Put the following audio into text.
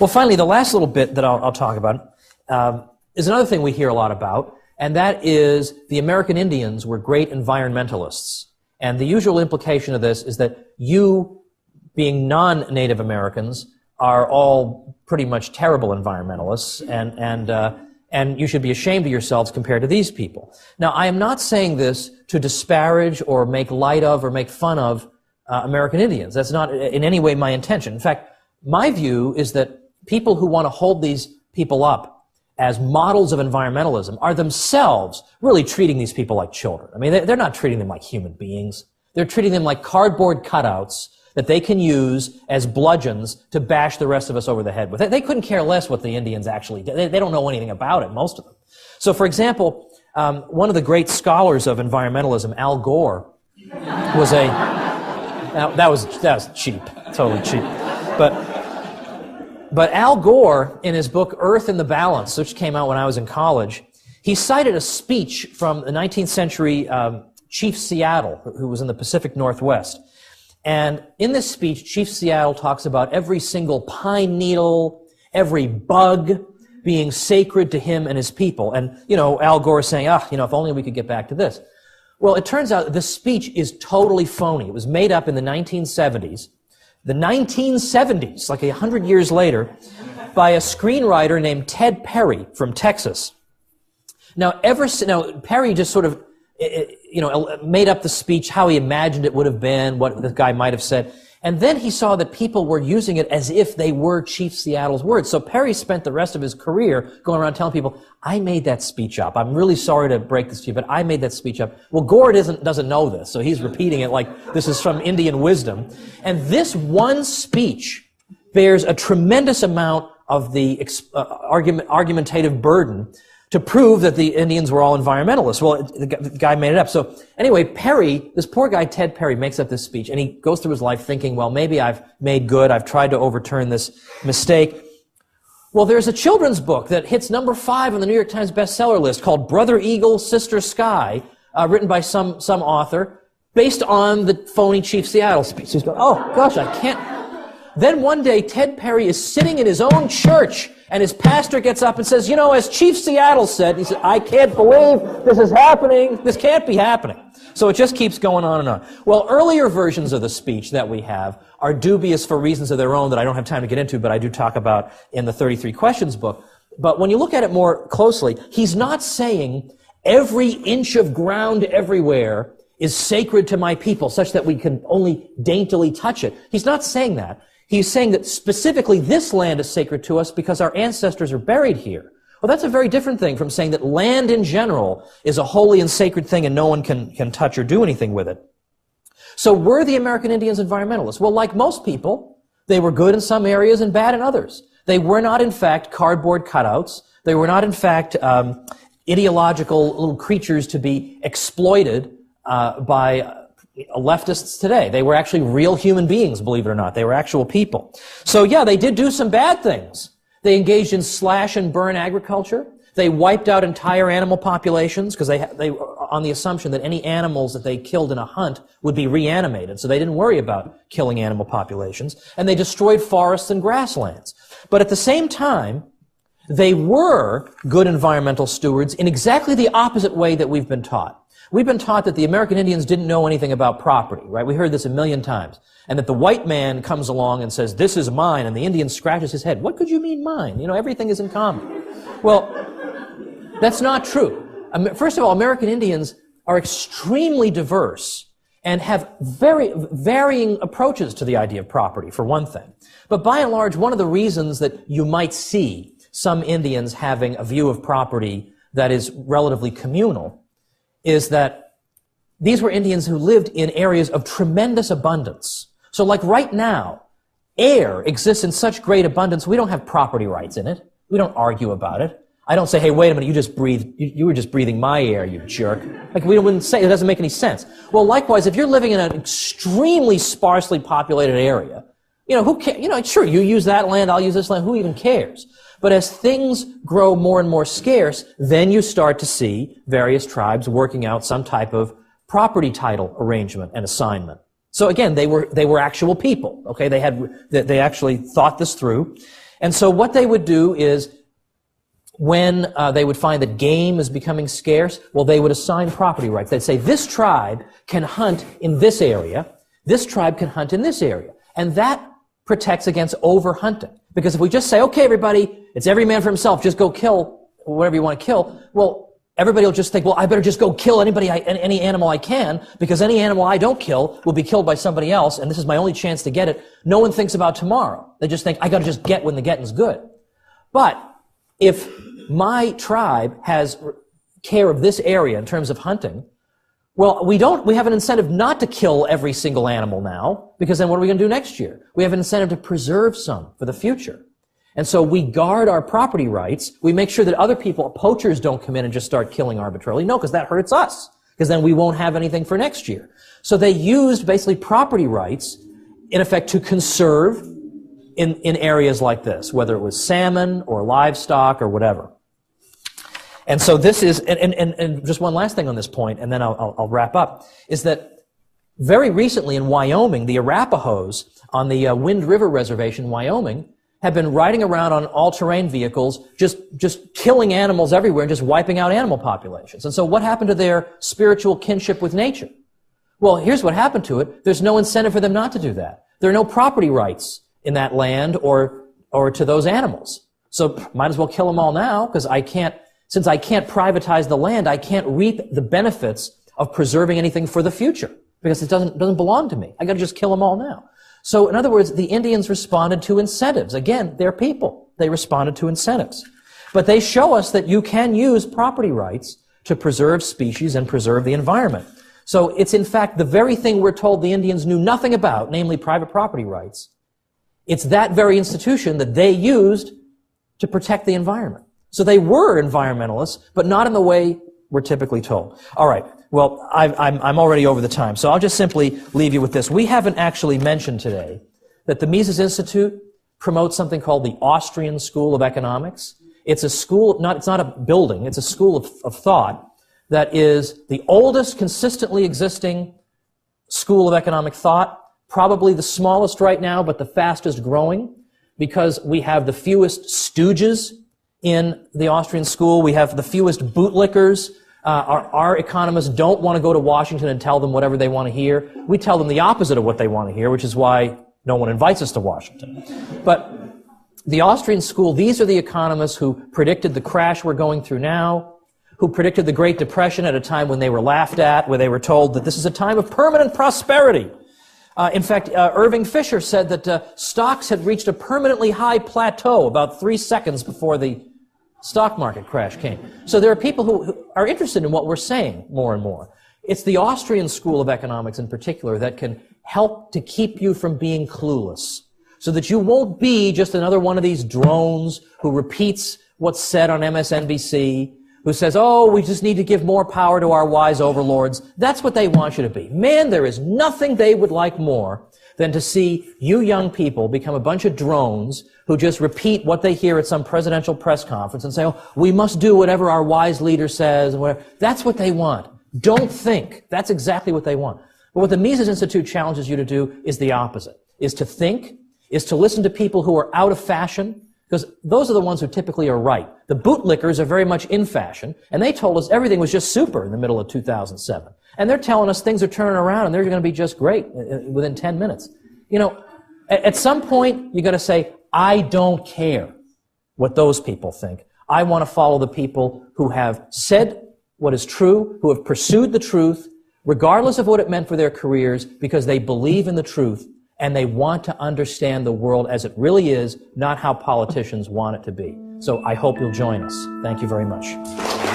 Well, finally, the last little bit that I'll talk about is another thing we hear a lot about, and that is the American Indians were great environmentalists. And the usual implication of this is that you, being non-Native Americans, are all pretty much terrible environmentalists, and you should be ashamed of yourselves compared to these people. Now, I am not saying this to disparage or make light of or make fun of American Indians. That's not in any way my intention. In fact, my view is that people who want to hold these people up as models of environmentalism are themselves really treating these people like children. I mean, they're not treating them like human beings. They're treating them like cardboard cutouts that they can use as bludgeons to bash the rest of us over the head with. They couldn't care less what the Indians actually did. They don't know anything about it, most of them. So, for example, one of the great scholars of environmentalism, Al Gore, was a... that was cheap, totally cheap. But Al Gore, in his book Earth in the Balance, which came out when I was in college, he cited a speech from the 19th century Chief Seattle, who was in the Pacific Northwest. And in this speech, Chief Seattle talks about every single pine needle, every bug being sacred to him and his people. And, Al Gore is saying, if only we could get back to this. Well, it turns out this speech is totally phony. It was made up in the 1970s. The 1970s, like 100 years later, by a screenwriter named Ted Perry from Texas. Now, Perry just sort of, made up the speech, how he imagined it would have been, what this guy might have said. And then he saw that people were using it as if they were Chief Seattle's words. So Perry spent the rest of his career going around telling people, I made that speech up. I'm really sorry to break this to you, but I made that speech up. Well, Gore doesn't know this, so he's repeating it like this is from Indian wisdom. And this one speech bears a tremendous amount of the argumentative burden to prove that the Indians were all environmentalists. Well, the guy made it up. So anyway, Perry, this poor guy Ted Perry, makes up this speech, and he goes through his life thinking, well, maybe I've made good, I've tried to overturn this mistake. Well, there's a children's book that hits number 5 on the New York Times bestseller list called Brother Eagle, Sister Sky, written by some author, based on the phony Chief Seattle speech. He's going, oh, gosh, I can't. Then one day, Ted Perry is sitting in his own church, and his pastor gets up and says, as Chief Seattle said, he said, I can't believe this is happening. This can't be happening. So it just keeps going on and on. Well, earlier versions of the speech that we have are dubious for reasons of their own that I don't have time to get into, but I do talk about in the 33 Questions book. But when you look at it more closely, he's not saying every inch of ground everywhere is sacred to my people, such that we can only daintily touch it. He's not saying that. He's saying that specifically this land is sacred to us because our ancestors are buried here. Well, that's a very different thing from saying that land in general is a holy and sacred thing and no one can touch or do anything with it. So were the American Indians environmentalists? Well, like most people, they were good in some areas and bad in others. They were not, in fact, cardboard cutouts. They were not, in fact, ideological little creatures to be exploited by leftists today. They were actually real human beings, believe it or not. They were actual people. So yeah, they did do some bad things. They engaged in slash and burn agriculture. They wiped out entire animal populations because they were on the assumption that any animals that they killed in a hunt would be reanimated. So they didn't worry about killing animal populations. And they destroyed forests and grasslands. But at the same time, they were good environmental stewards in exactly the opposite way that we've been taught. We've been taught that the American Indians didn't know anything about property, right? We heard this a million times. And that the white man comes along and says, this is mine, and the Indian scratches his head. What could you mean mine? Everything is in common. Well, that's not true. First of all, American Indians are extremely diverse and have very varying approaches to the idea of property, for one thing. But by and large, one of the reasons that you might see some Indians having a view of property that is relatively communal is that these were Indians who lived in areas of tremendous abundance. So like right now, air exists in such great abundance, we don't have property rights in it. We don't argue about it. I don't say, hey, wait a minute, you were just breathing my air, you jerk. Like we wouldn't say, it doesn't make any sense. Well, likewise, if you're living in an extremely sparsely populated area, who cares? Sure, you use that land, I'll use this land, who even cares? But as things grow more and more scarce, then you start to see various tribes working out some type of property title arrangement and assignment. So again, they were actual people. Okay, they actually thought this through. And so what they would do is, when they would find that game is becoming scarce, well, they would assign property rights. They'd say, this tribe can hunt in this area, this tribe can hunt in this area. And that protects against overhunting. Because if we just say, okay, everybody, it's every man for himself, just go kill whatever you want to kill, well, everybody will just think, well, I better just go kill any animal I can, because any animal I don't kill will be killed by somebody else, and this is my only chance to get it. No one thinks about tomorrow. They just think, I gotta just get when the getting's good. But if my tribe has care of this area in terms of hunting, well, we have an incentive not to kill every single animal now, because then what are we going to do next year? We have an incentive to preserve some for the future. And so we guard our property rights. We make sure that other people, poachers, don't come in and just start killing arbitrarily. No, because that hurts us, because then we won't have anything for next year. So they used basically property rights, in effect, to conserve in areas like this, whether it was salmon or livestock or whatever. And so this is, and just one last thing on this point, and then I'll wrap up, is that very recently in Wyoming, the Arapahoes on the Wind River Reservation in Wyoming have been riding around on all-terrain vehicles, just killing animals everywhere and just wiping out animal populations. And so what happened to their spiritual kinship with nature? Well, here's what happened to it. There's no incentive for them not to do that. There are no property rights in that land or to those animals. So might as well kill them all now, because since I can't privatize the land, I can't reap the benefits of preserving anything for the future, because it doesn't belong to me. I gotta just kill them all now. So in other words, the Indians responded to incentives. Again, they're people. They responded to incentives. But they show us that you can use property rights to preserve species and preserve the environment. So it's in fact the very thing we're told the Indians knew nothing about, namely private property rights. It's that very institution that they used to protect the environment. So they were environmentalists, but not in the way we're typically told. All right. Well, I'm already over the time, so I'll just simply leave you with this. We haven't actually mentioned today that the Mises Institute promotes something called the Austrian School of Economics. It's a school, it's not a building, it's a school of thought that is the oldest consistently existing school of economic thought, probably the smallest right now, but the fastest growing, because we have the fewest stooges in the Austrian school. We have the fewest bootlickers. Our economists don't want to go to Washington and tell them whatever they want to hear. We tell them the opposite of what they want to hear, which is why no one invites us to Washington. But the Austrian school, these are the economists who predicted the crash we're going through now, who predicted the Great Depression at a time when they were laughed at, where they were told that this is a time of permanent prosperity. In fact, Irving Fisher said that stocks had reached a permanently high plateau about 3 seconds before the stock market crash came. So there are people who are interested in what we're saying more and more. It's the Austrian school of economics in particular that can help to keep you from being clueless, so that you won't be just another one of these drones who repeats what's said on MSNBC, who says, oh, we just need to give more power to our wise overlords. That's what they want you to be. Man, there is nothing they would like more than to see you young people become a bunch of drones who just repeat what they hear at some presidential press conference and say, oh, we must do whatever our wise leader says, and whatever. That's what they want. Don't think. That's exactly what they want. But what the Mises Institute challenges you to do is the opposite, is to think, is to listen to people who are out of fashion, because those are the ones who typically are right. The bootlickers are very much in fashion, and they told us everything was just super in the middle of 2007. And they're telling us things are turning around and they're going to be just great within 10 minutes. You know, at some point, you got to say, I don't care what those people think. I want to follow the people who have said what is true, who have pursued the truth, regardless of what it meant for their careers, because they believe in the truth and they want to understand the world as it really is, not how politicians want it to be. So I hope you'll join us. Thank you very much.